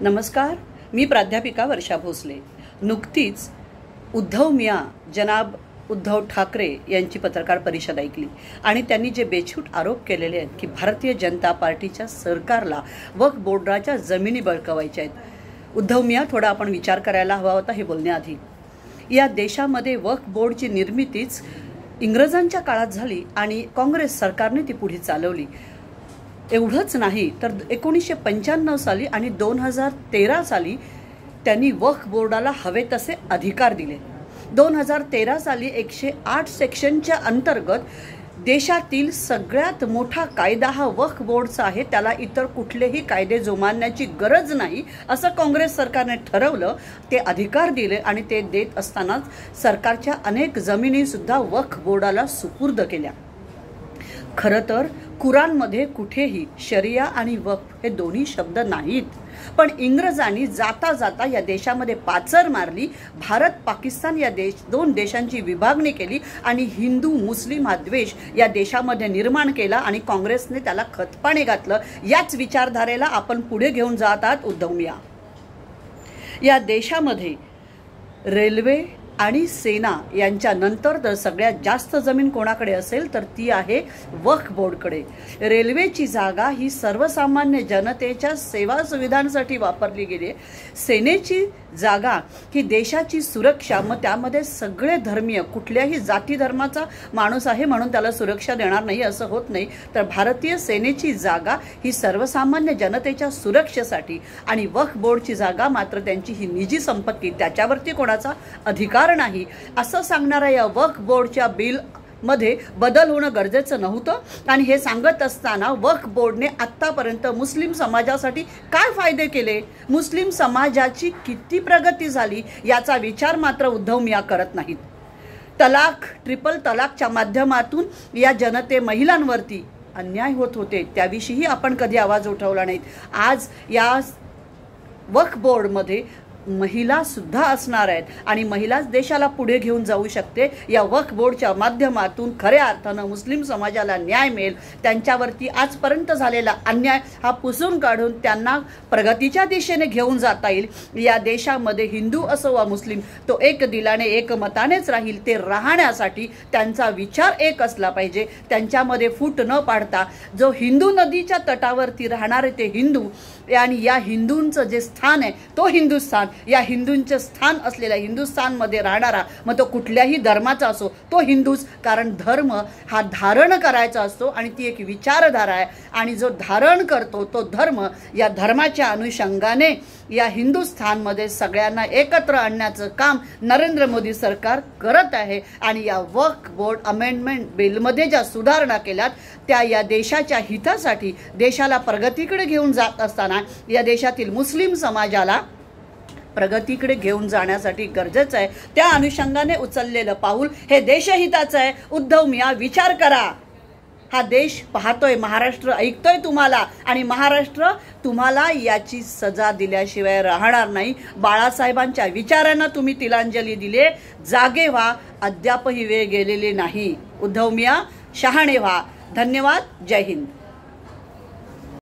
नमस्कार, मी प्राध्यापिका वर्षा भोसले। नुकतीच उद्धव मियाँ जनाब उद्धव ठाकरे यांची पत्रकार परिषद ऐकली आणि त्यांनी जे बेछूट आरोप केलेले आहेत की भारतीय जनता पार्टीच्या सरकारला वक्फ बोर्डाच्या जमिनी बळकावायच्या आहेत। उद्धव मियाँ, थोडा आपण विचार करायला हवा होता हे बोलण्याआधी। या देशामध्ये वक्फ बोर्डची निर्मितीच इंग्रजांच्या काळात झाली आणि काँग्रेस सरकारने ती पुढे चालवली। एवढंच नाही तर 1995 साली आणि 2013 साली त्यांनी वक्फ बोर्डाला हवे तसे अधिकार दिले। 2013 साली 108 सेक्शनच्या अंतर्गत देशातील सगळ्यात मोठा कायदा हा वक्फ बोर्डचा आहे, त्याला इतर कुठलेही कायदे जुमानण्याची गरज नाही असं काँग्रेस सरकारने ठरवलं। ते अधिकार दिले आणि ते देत असताना सरकारच्या अनेक जमिनी सुद्धा वक्फ बोर्डाला सुपूर्द केल्या। खरं तर कुराणमध्ये कुठेही शरिया आणि वक्फ हे दोन्ही शब्द नाहीत, पण इंग्रजांनी जाता जाता या देशामध्ये पाचर मारली। भारत पाकिस्तान या दोन देशांची विभागणी केली आणि हिंदू मुस्लिम हा द्वेष या देशामध्ये निर्माण केला आणि काँग्रेसने त्याला खतपाणी घातलं। याच विचारधारेला आपण पुढे घेऊन जात आहात उद्धव मियाँ। या देशामध्ये रेल्वे आणि सेना यांच्या नंतर तर सगळ्यात जास्त जमीन कोणाकडे असेल तर ती आहे वक्फ बोर्डकडे। रेल्वेची जागा ही सर्वसामान्य जनतेच्या सेवा सुविधांसाठी वापरली गेली। सेनेची जागा ही देशाची सुरक्षा, मग त्यामध्ये सगळे धर्मीय कुठल्याही जाती धर्माचा माणूस आहे म्हणून त्याला सुरक्षा देणार नाही असं होत नाही, तर भारतीय सेनेची जागा ही सर्वसामान्य जनतेच्या सुरक्षेसाठी आणि वक्फ बोर्डची जागा मात्र त्यांची ही निजी संपत्ती, त्याच्यावरती कोणाचा अधिकार नाही असं सांगणारा या वक्फ बोर्डच्या बिल मध्ये बदल होणं गरजेचं नव्हतं। आणि हे सांगत असताना वक्फ बोर्डने आतापर्यंत मुस्लिम समाजासाठी काय फायदे केले, मुस्लिम समाजाची किती प्रगती झाली याचा विचार मात्र उद्धव मियाँ करत नाहीत। तलाक, ट्रिपल तलाकच्या माध्यमातून या महिलांवरती अन्याय होत होते त्याविषयी आपण कधी आवाज उठवला नाही। आज या वक्फ बोर्डमध्ये महिला सुद्धा असणार आहेत आणि महिलाच देशाला पुढे घेऊन जाऊ शकते। या वक्फ बोर्डच्या माध्यमातून खऱ्या अर्थानं मुस्लिम समाजाला न्याय मिळेल, त्यांच्यावरती आजपर्यंत झालेला अन्याय हा पुसून काढून त्यांना प्रगतीच्या दिशेने घेऊन जाता येईल। या देशामध्ये हिंदू असो वा मुस्लिम तो एक दिलाने एक मतानेच राहील। ते राहण्यासाठी त्यांचा विचार एक असला पाहिजे, त्यांच्यामध्ये फूट न पाडता जो हिंदू नदीच्या तटावरती राहणारे ते हिंदू आणि या हिंदूंचं जे स्थान आहे तो हिंदुस्थान, या हिंदूंचे स्थान असलेल्या हिंदुस्थानमध्ये राहणारा मग तो कुठल्याही धर्माचा असो तो हिंदूच, कारण धर्म हा धारण करायचा असतो आणि ती एक विचारधारा आहे आणि जो धारण करतो तो धर्म, या धर्माच्या अनुषंगाने या हिंदुस्थानमध्ये सगळ्यांना एकत्र आणण्याचं काम नरेंद्र मोदी सरकार करत आहे। आणि या वक्फ बोर्ड अमेंडमेंट बिलमध्ये ज्या सुधारणा केल्यात त्या या देशाच्या हितासाठी, देशाला प्रगतीकडे घेऊन जात असताना या देशातील मुस्लिम समाजाला प्रगतीकडे घेऊन जाण्यासाठी गरजेचं आहे। त्या अनुषंगाने उचललेलं पाऊल हे देशहिताचं आहे। उद्धव मियाँ, विचार करा। हा देश पाहतोय, महाराष्ट्र ऐकतोय तुम्हाला आणि महाराष्ट्र तुम्हाला याची सजा दिल्याशिवाय राहणार नाही। बाळासाहेबांच्या विचारांना तुम्ही तिलांजली दिले, जागे व्हा, अद्यापही वेळ गेलेली नाही। उद्धव मियाँ, शहाणे व्हा। धन्यवाद, जय हिंद।